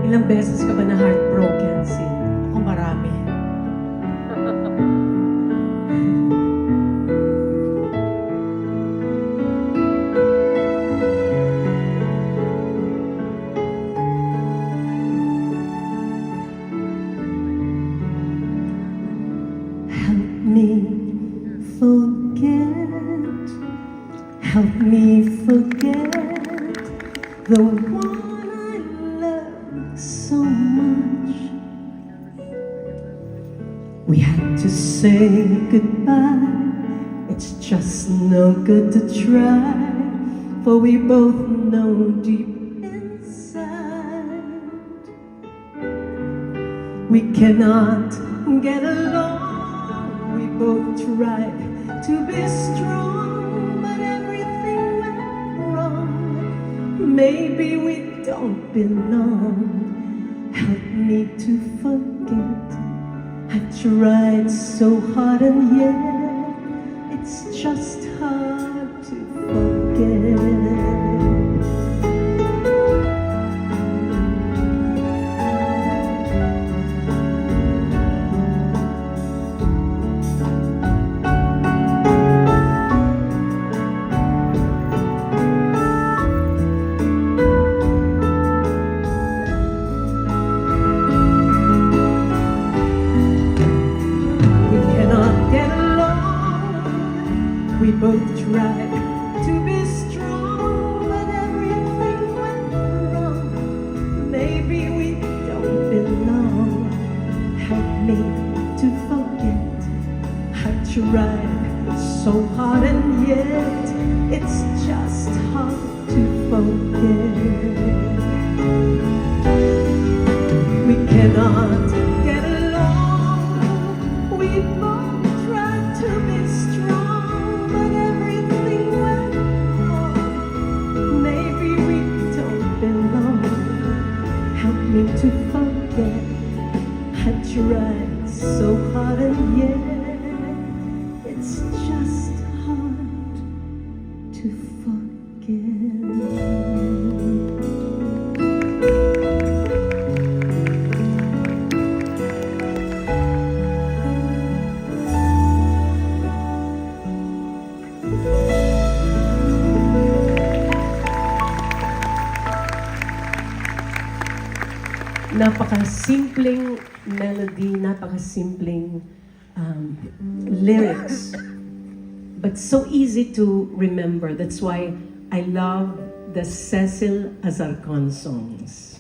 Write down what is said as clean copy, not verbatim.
Ilang beses ka ba na heartbroken, Sin? Ako marami. Help me forget. Help me forget the one I love so much. We had to say goodbye. It's just no good to try, for we both know deep inside we cannot get along. We both tried to be strong, but everything went wrong. Maybe we don't belong. Help me to forget. I tried so hard and yet it's just hard to forget. We both tried to be strong, but everything went wrong. Maybe we don't belong. Help me to forget. I tried so hard and yet it's just hard to forget. We cannot get along. We both tried to be strong. To forget, I tried so hard and yet it's just hard to forget. Napaka-simpleng melody, napaka-simpleng lyrics, but so easy to remember. That's why I love the Cecil Azarcon songs.